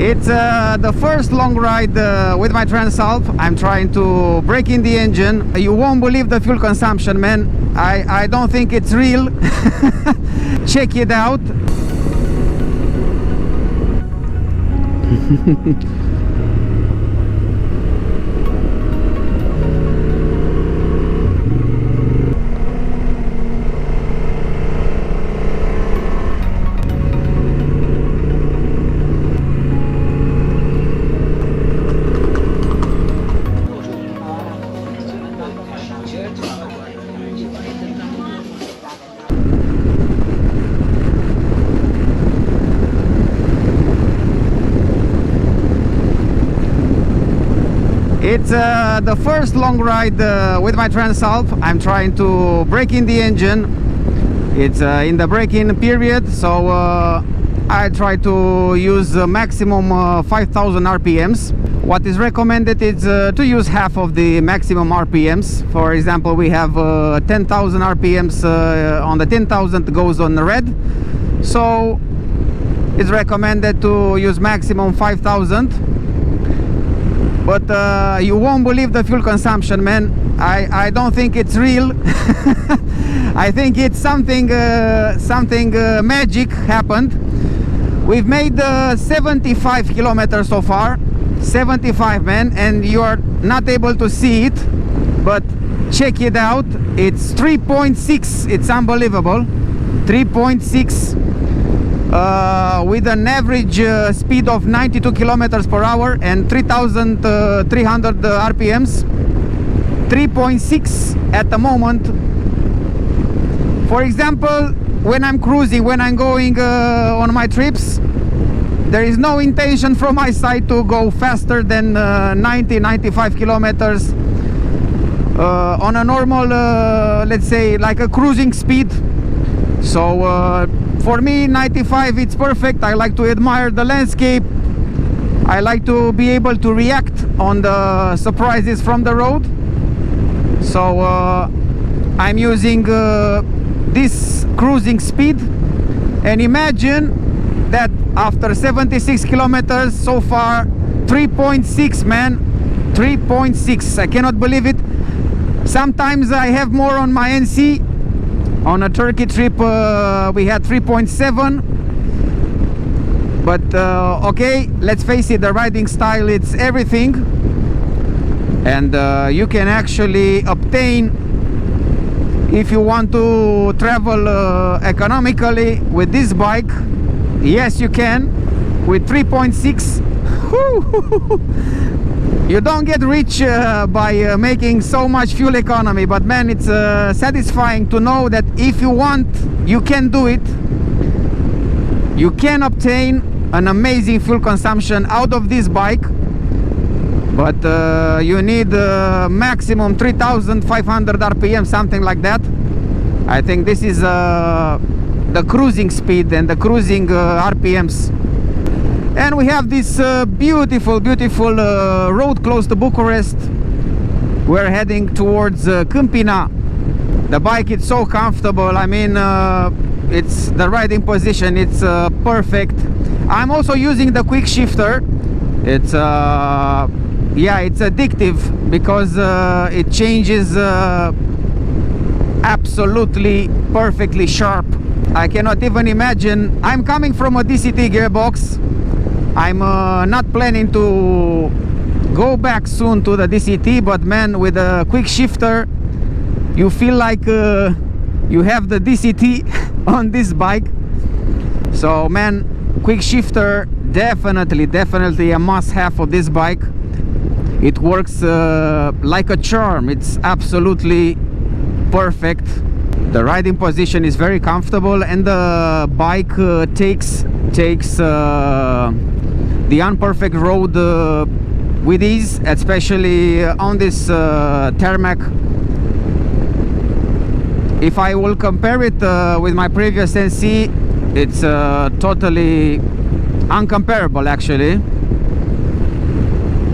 It's the first long ride with my Transalp. I'm trying to break in the engine. You won't believe the fuel consumption, man. I don't think it's real. Check it out. It's the first long ride with my Transalp. I'm trying to break in the engine. It's in the break-in period, so I try to use maximum 5,000 RPMs. What is recommended is to use half of the maximum RPMs. For example, we have 10,000 RPMs on the 10,000 goes on the red. So it's recommended to use maximum 5,000. But you won't believe the fuel consumption, man. I don't think it's real. I think it's something magic happened. We've made 75 kilometers so far. 75, man, and you are not able to see it, but check it out. It's 3.6. It's unbelievable. 3.6 with an average speed of 92 kilometers per hour and 3,300 RPMs. 3.6 at the moment. For example, when I'm cruising, when I'm going on my trips, there is no intention from my side to go faster than 90-95 kilometers on a normal, let's say, like a cruising speed. So for me, 95, it's perfect. I like to admire the landscape. I like to be able to react on the surprises from the road. So I'm using this cruising speed, and imagine that after 76 kilometers so far, 3.6, man. 3.6. I cannot believe it. Sometimes I have more on my NC. On a Turkey trip we had 3.7, but okay, let's face it, the riding style, it's everything. And you can actually obtain, if you want to travel economically with this bike, yes you can, with 3.6. You don't get rich by making so much fuel economy, but man, it's satisfying to know that if you want, you can do it. You can obtain an amazing fuel consumption out of this bike, but you need maximum 3,500 RPM, something like that. I think this is the cruising speed and the cruising RPMs. And we have this beautiful road close to Bucharest. We're heading towards Kina. The bike is so comfortable. I mean, it's the riding position, it's perfect. I'm also using the quick shifter. It's yeah, it's addictive because it changes absolutely perfectly sharp. I cannot even imagine. I'm coming from a DCT gearbox. I'm not planning to go back soon to the DCT, but man, with a quick shifter, you feel like you have the DCT on this bike. So man, quick shifter, definitely a must-have for this bike. It works like a charm. It's absolutely perfect. The riding position is very comfortable, and the bike takes the unperfect road with ease, especially on this tarmac. If I will compare it with my previous NC, it's totally uncomparable actually.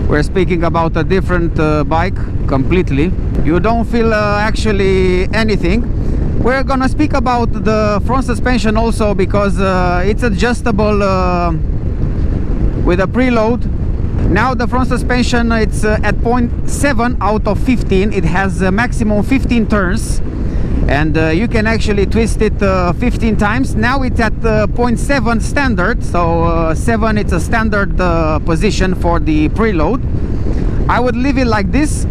We're speaking about a different bike completely. You don't feel actually anything. We're gonna speak about the front suspension also, because it's adjustable with a preload. Now the front suspension, it's at 0.7 out of 15. It has a maximum 15 turns, and you can actually twist it 15 times. Now it's at 0.7 standard, so 7 it's a standard position for the preload. I would leave it like this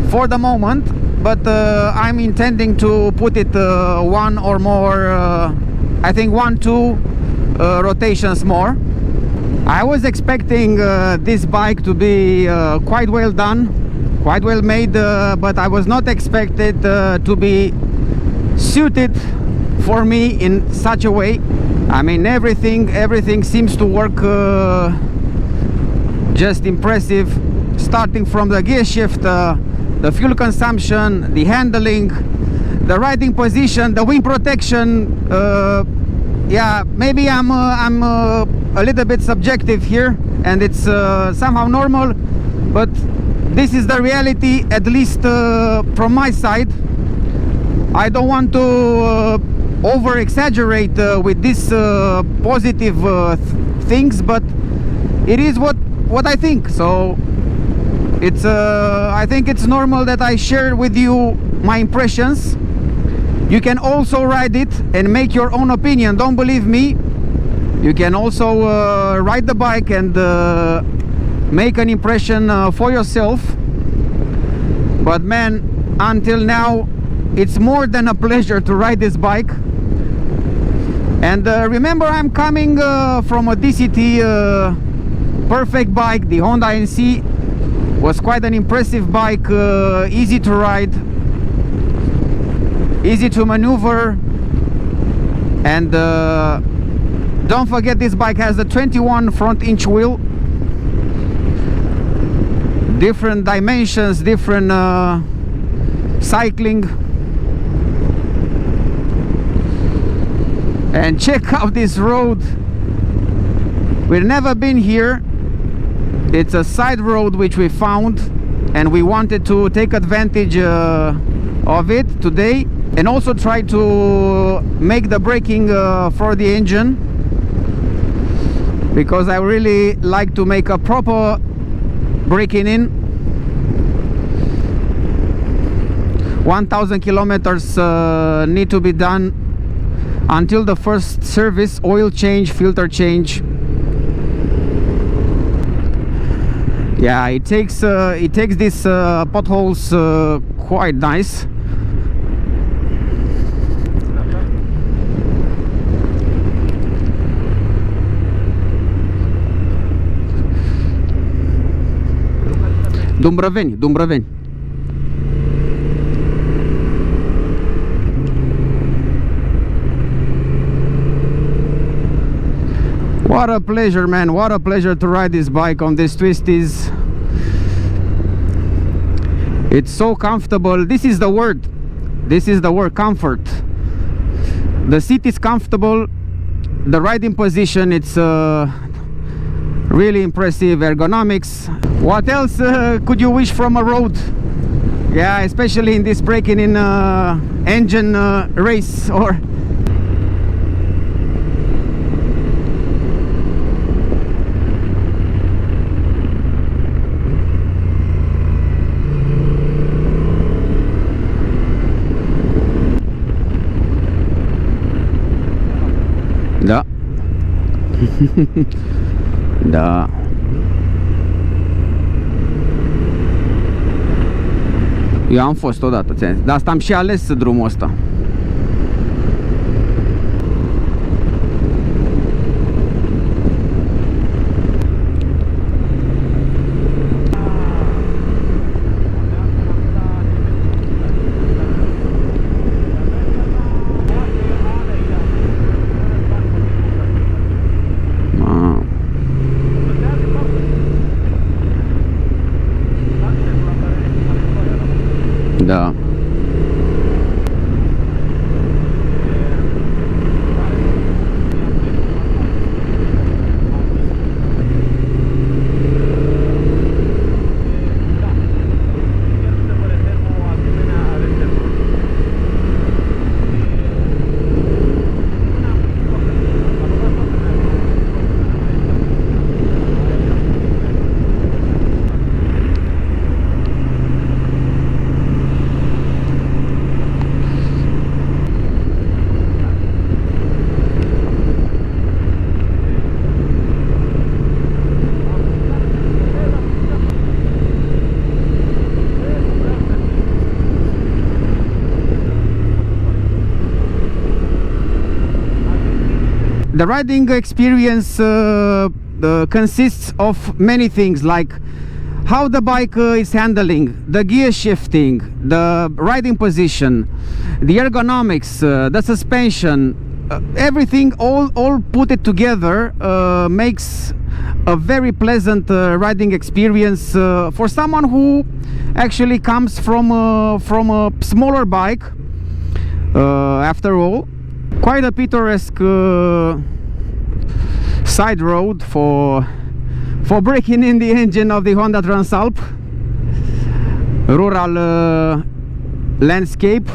for the moment, but I'm intending to put it one or more, I think 1-2 rotations more. I was expecting this bike to be quite well done, quite well made, but I was not expected to be suited for me in such a way. I mean, everything seems to work just impressive, starting from the gear shift, the fuel consumption, the handling, the riding position, the wind protection. Yeah, maybe I'm a little bit subjective here, and it's somehow normal, but this is the reality, at least from my side. I don't want to over exaggerate with these positive things, but it is what I think. So it's I think it's normal that I share with you my impressions. You can also ride it and make your own opinion. Don't believe me, you can also ride the bike and make an impression for yourself. But man, until now it's more than a pleasure to ride this bike. And remember, I'm coming from a DCT perfect bike. The Honda NC was quite an impressive bike, easy to ride, easy to maneuver, and don't forget, this bike has a 21 front inch wheel, different dimensions, different cycling. And check out this road. We've never been here. It's a side road which we found, and we wanted to take advantage of it today, and also try to make the braking for the engine, because I really like to make a proper braking in. 1,000 kilometers need to be done until the first service, oil change, filter change. Yeah, it takes these potholes quite nice. Dumbrăveni. What a pleasure, man, what a pleasure to ride this bike on these twisties. It's so comfortable. This is the word, comfort. The seat is comfortable, the riding position, it's really impressive, ergonomics. What else could you wish from a road? Yeah, especially in this braking in engine race. Or da. Da. Eu am fost odată, de asta am și ales drumul ăsta. Da. The riding experience consists of many things, like how the bike is handling, the gear shifting, the riding position, the ergonomics, the suspension, everything all put it together makes a very pleasant riding experience for someone who actually comes from a smaller bike. After all, quite a picturesque side road for breaking in the engine of the Honda Transalp. Rural landscape,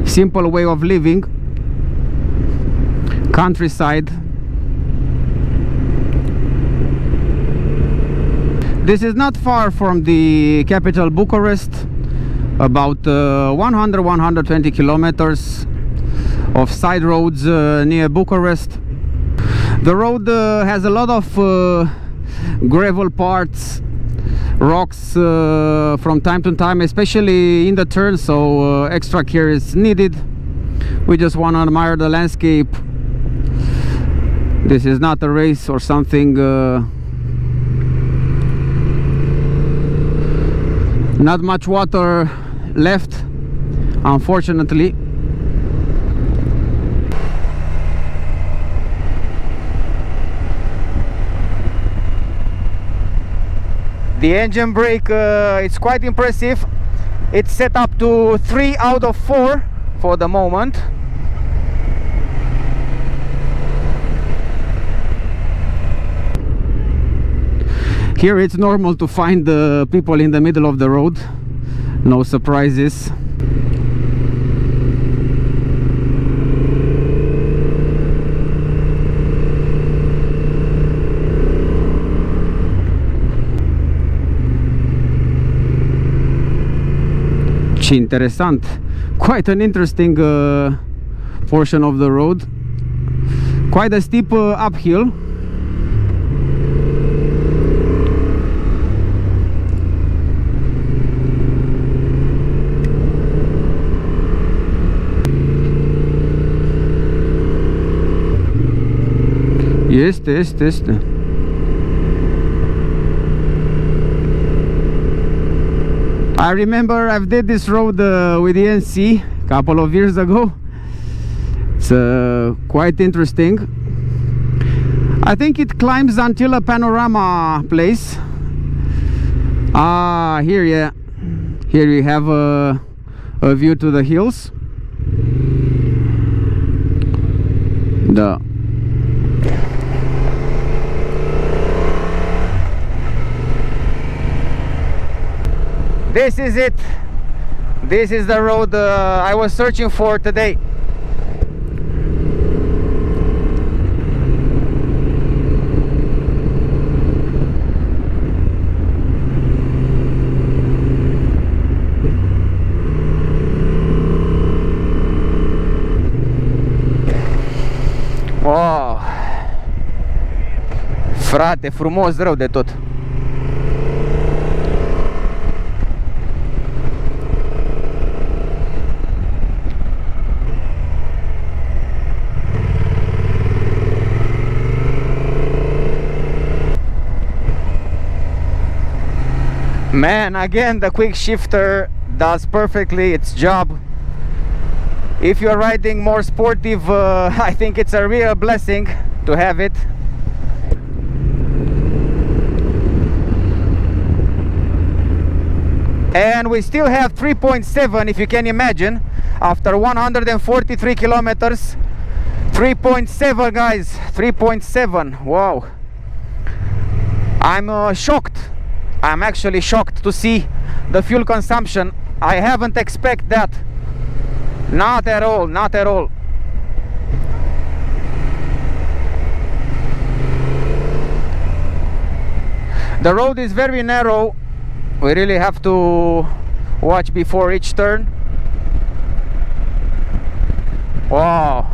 simple way of living, countryside. This is not far from the capital Bucharest, about 100-120 kilometers of side roads near Bucharest. The road has a lot of gravel parts, rocks from time to time, especially in the turn, so extra care is needed. We just want to admire the landscape. This is not a race or something. Not much water left, unfortunately. The engine brake, it's quite impressive. It's set up to 3 out of 4 for the moment. Here it's normal to find the people in the middle of the road. No surprises. Interesant. Quite an interesting portion of the road. Quite a steep uphill. Este. I remember I've did this road with the NC a couple of years ago. It's quite interesting. I think it climbs until a panorama place. Here, yeah. Here you have a view to the hills. This is it. This is the road I was searching for today. Wow! Frate, frumos rău de tot. Man, again, the quick shifter does perfectly its job. If you're riding more sportive, I think it's a real blessing to have it. And we still have 3.7, if you can imagine, after 143 kilometers. 3.7, guys, 3.7. Wow. I'm shocked. I'm actually shocked to see the fuel consumption. I haven't expected that. Not at all, not at all. The road is very narrow. We really have to watch before each turn. Wow.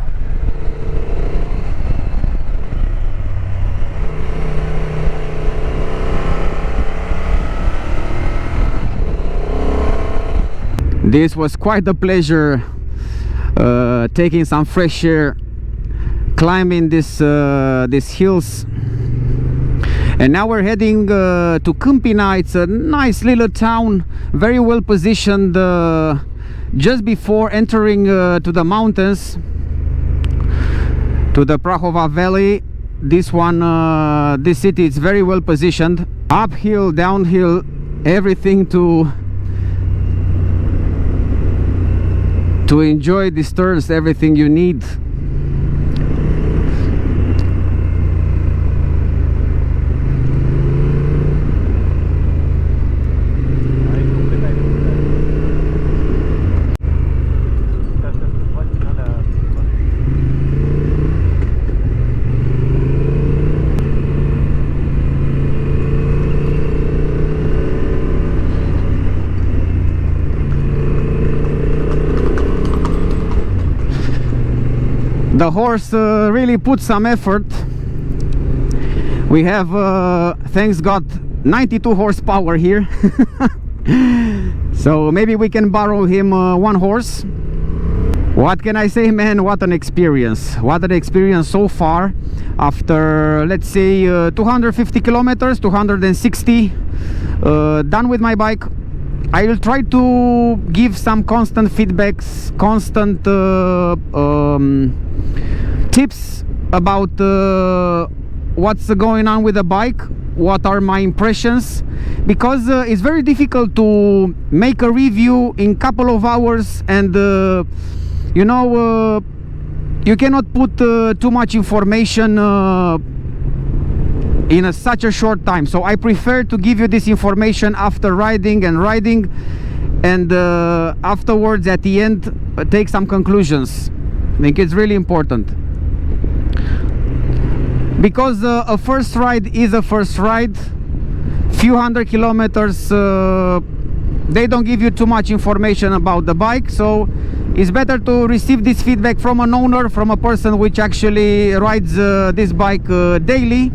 This was quite a pleasure, taking some fresh air climbing these hills. And now we're heading to Kina. It's a nice little town, very well positioned just before entering to the mountains, to the Prahova Valley. This one, this city is very well positioned. Uphill, downhill, everything to enjoy these turns, everything you need. The horse really put some effort. We have, thanks God, 92 horsepower here. So maybe we can borrow him one horse. What can I say, man? What an experience. What an experience so far. After, let's say, 250 kilometers, 260 done with my bike. I will try to give some constant feedbacks, constant tips about what's going on with the bike, what are my impressions, because it's very difficult to make a review in couple of hours, and you know, you cannot put too much information in such a short time. So I prefer to give you this information after riding, and afterwards at the end take some conclusions. I think it's really important, because a first ride is a first ride. Few hundred kilometers, they don't give you too much information about the bike, so it's better to receive this feedback from an owner, from a person which actually rides this bike daily,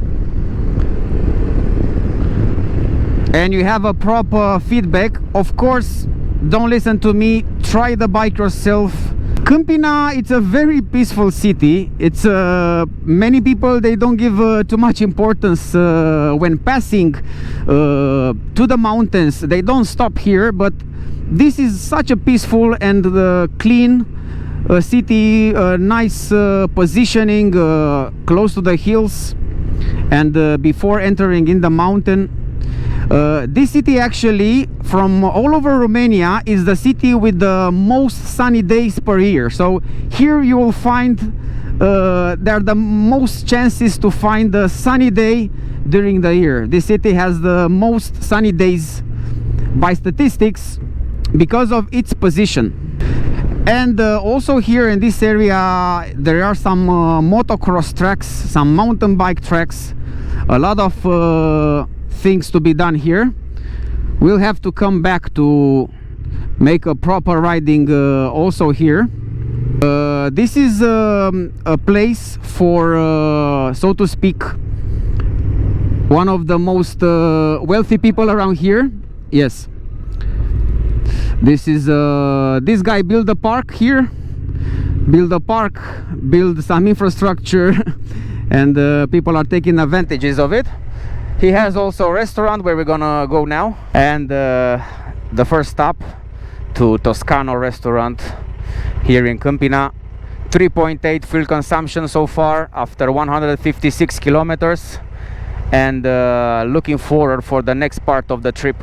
and you have a proper feedback. Of course, don't listen to me, try the bike yourself. Kina, it's a very peaceful city. It's many people, they don't give too much importance when passing to the mountains. They don't stop here, but this is such a peaceful and clean city, nice positioning close to the hills, and before entering in the mountain. This city actually, from all over Romania, is the city with the most sunny days per year. So here you will find there are the most chances to find a sunny day during the year. This city has the most sunny days by statistics because of its position. And also here in this area there are some motocross tracks, some mountain bike tracks, a lot of things to be done here. We'll have to come back to make a proper riding also here. This is a place for, so to speak, one of the most wealthy people around here. Yes, this is this guy built a park here, build some infrastructure, and people are taking advantages of it. He has also a restaurant where we're gonna go now, and the first stop to Toscano restaurant here in Kina. 3.8 fuel consumption so far after 156 kilometers, and looking forward for the next part of the trip.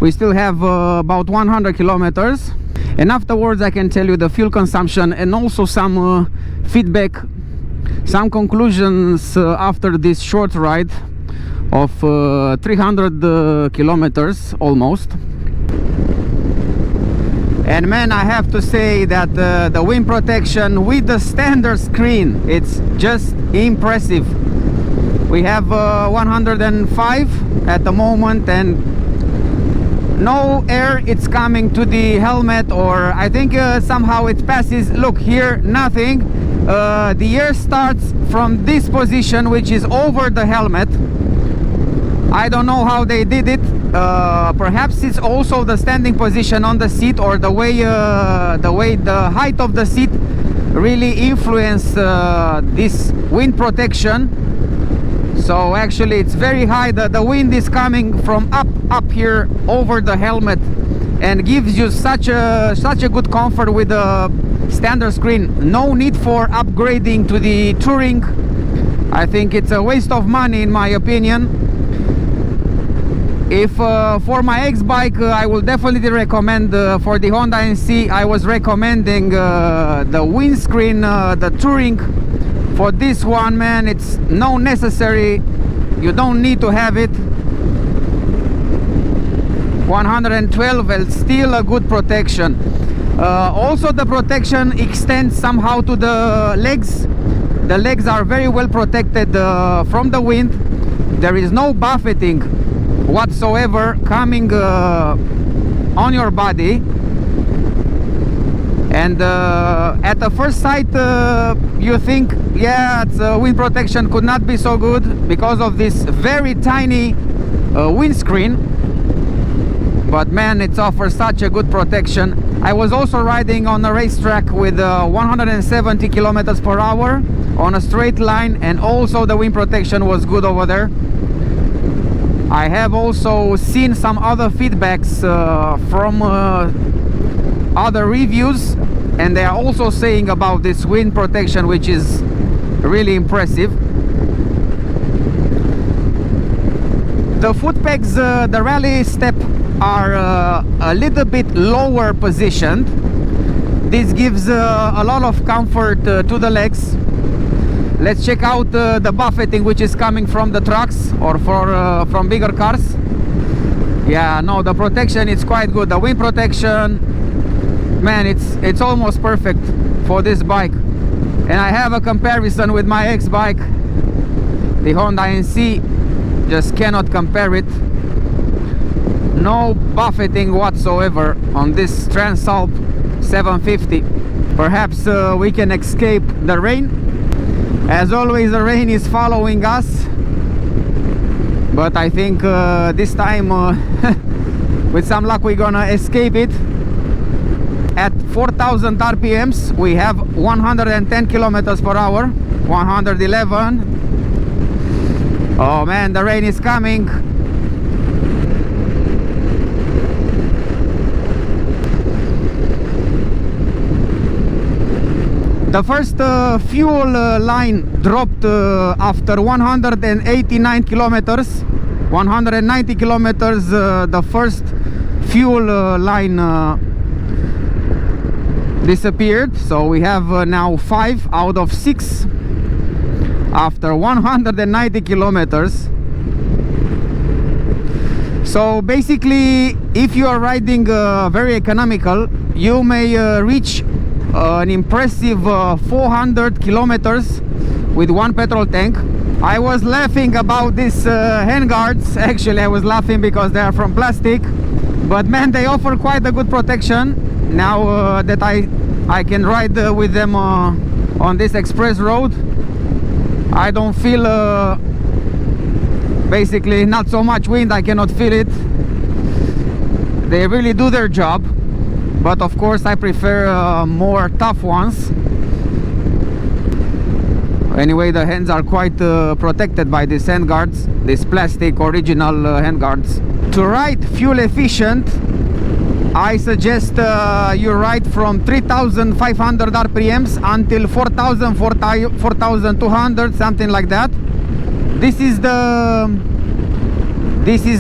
We still have about 100 kilometers, and afterwards I can tell you the fuel consumption and also some feedback, some conclusions after this short ride of 300 kilometers almost. And man, I have to say that the wind protection with the standard screen, it's just impressive. We have 105 at the moment, and no air it's coming to the helmet, or I think somehow it passes. Look here, nothing. The air starts from this position, which is over the helmet. I don't know how they did it. Perhaps it's also the standing position on the seat, or the way the height of the seat really influence this wind protection. So actually it's very high. The wind is coming from up here over the helmet, and gives you such a good comfort with the standard screen. No need for upgrading to the touring. I think it's a waste of money, in my opinion. If for my X-Bike, I will definitely recommend for the Honda NC, I was recommending the windscreen, the touring. For this one, man, it's no necessary. You don't need to have it. 112 and still a good protection. Also, the protection extends somehow to the legs. The legs are very well protected from the wind. There is no buffeting whatsoever coming on your body. And at the first sight you think, yeah, wind protection could not be so good because of this very tiny windscreen, but man, it offers such a good protection. I was also riding on a racetrack with 170 kilometers per hour on a straight line, and also the wind protection was good over there. I have also seen some other feedbacks from other reviews, and they are also saying about this wind protection, which is really impressive. The foot pegs, the rally step, are a little bit lower positioned. This gives a lot of comfort to the legs. Let's check out the buffeting which is coming from the trucks or from bigger cars. Yeah, no, the protection is quite good. The wind protection, man, it's almost perfect for this bike. And I have a comparison with my X-Bike, the Honda NC. Just cannot compare it. No buffeting whatsoever on this Transalp 750. Perhaps we can escape the rain. As always, the rain is following us, but I think this time with some luck we're gonna escape it. At 4,000 RPMs we have 110 kilometers per hour, 111. Oh man, the rain is coming. The first fuel line dropped after 189 kilometers. 190 kilometers, the first fuel line disappeared. So we have now 5 out of 6 after 190 kilometers. So basically, if you are riding very economical, you may reach an impressive 400 kilometers with one petrol tank. I was laughing about these handguards. Actually, I was laughing because they are from plastic, but man, they offer quite a good protection now that I can ride with them on this express road. I don't feel basically not so much wind. I cannot feel it. They really do their job. But of course I prefer more tough ones. Anyway, the hands are quite protected by these handguards, these plastic original handguards. To ride fuel efficient, I suggest you ride from 3,500 RPMs until 4,000, 4,200, something like that. This is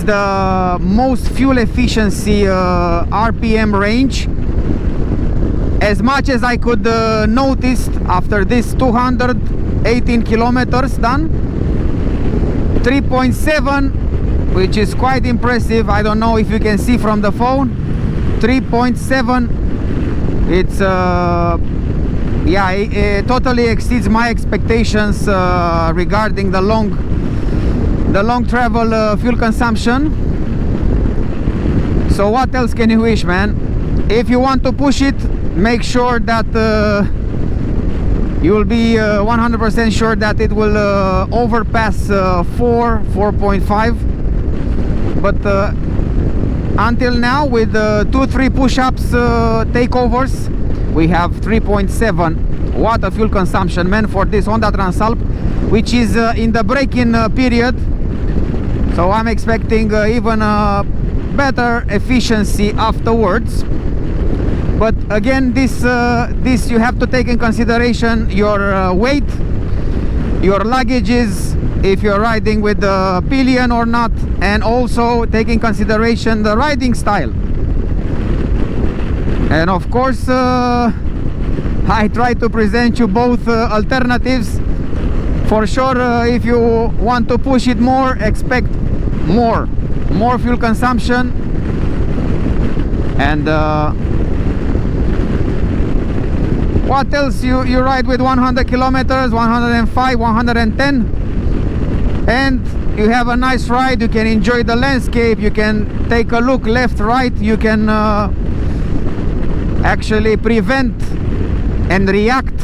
the most fuel efficiency RPM range. As much as I could notice after this 218 kilometers done. 3.7, which is quite impressive. I don't know if you can see from the phone. 3.7 It's yeah, it totally exceeds my expectations regarding the long travel fuel consumption. So what else can you wish, man? If you want to push it, make sure that you will be 100% sure that it will overpass 4.5. But until now, with 2-3 push-ups, takeovers, we have 3.7. What a fuel consumption, man, for this Honda Transalp, which is in the break-in period. So I'm expecting even better efficiency afterwards. But again, this you have to take in consideration your weight, your luggages, if you're riding with the pillion or not, and also take in consideration the riding style. And of course, I try to present you both alternatives. For sure, if you want to push it more, expect more fuel consumption. And what else? You ride with 100 kilometers, 105, 110, and you have a nice ride. You can enjoy the landscape, you can take a look left, right, you can actually prevent and react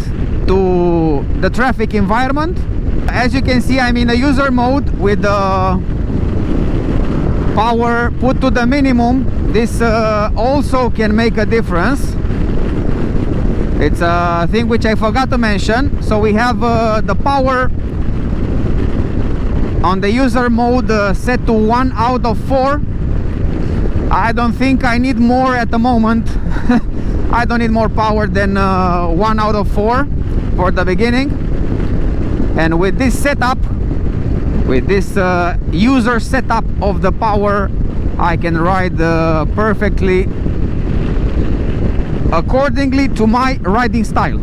to the traffic environment. As you can see, I'm in a user mode with the power put to the minimum. This also can make a difference. It's a thing which I forgot to mention. So we have the power on the user mode set to 1 out of 4. I don't think I need more at the moment. I don't need more power than 1 out of 4 for the beginning. And with this setup, with this user setup of the power, I can ride perfectly accordingly to my riding style.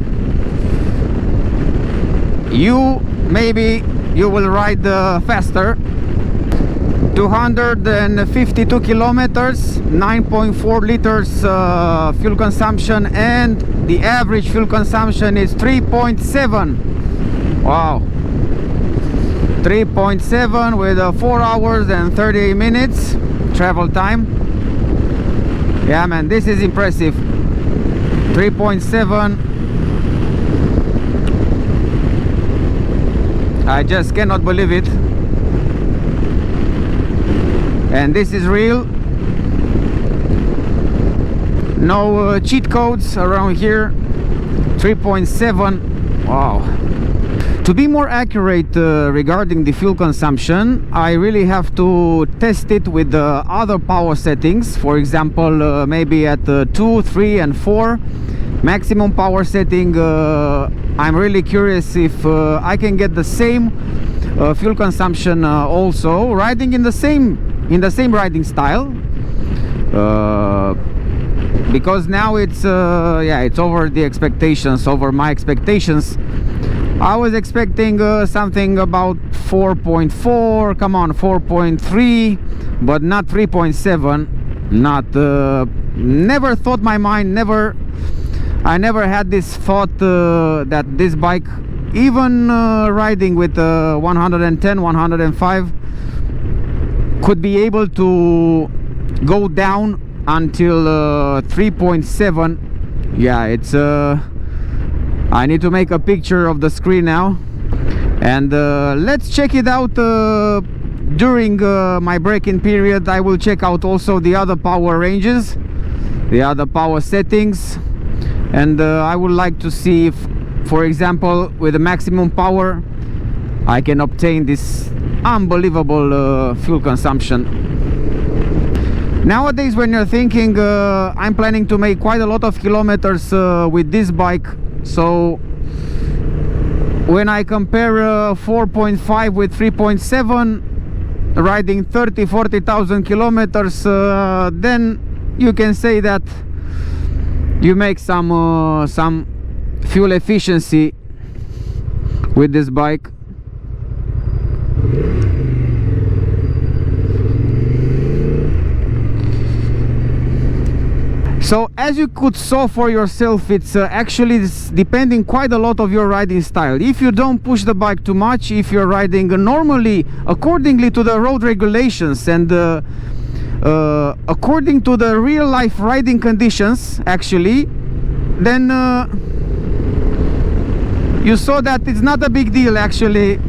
Maybe you will ride faster. 252 kilometers, 9.4 liters fuel consumption, and the average fuel consumption is 3.7. Wow, 3.7 with 4 hours and 30 minutes travel time. Yeah, man, this is impressive. 3.7. I just cannot believe it. And this is real. No cheat codes around here. 3.7. Wow. To be more accurate regarding the fuel consumption, I really have to test it with the other power settings. For example, maybe at 2, 3 and 4 maximum power setting. I'm really curious if I can get the same fuel consumption also riding in the same riding style, because now it's yeah, it's over the expectations, over my expectations. I was expecting something about 4.4, come on, 4.3, but not 3.7. Not never thought my mind, I never had this thought that this bike, even riding with 110, 105, could be able to go down until 3.7. Yeah, it's I need to make a picture of the screen now, and let's check it out during my break-in period. I will check out also the other power ranges, the other power settings, and I would like to see if, for example, with the maximum power I can obtain this unbelievable fuel consumption. Nowadays, when you're thinking I'm planning to make quite a lot of kilometers with this bike, so when I compare 4.5 with 3.7, riding 30-40,000 kilometers, then you can say that you make some fuel efficiency with this bike. So as you could saw for yourself, it's actually depending quite a lot of your riding style. If you don't push the bike too much, if you're riding normally accordingly to the road regulations and according to the real life riding conditions actually, then you saw that it's not a big deal actually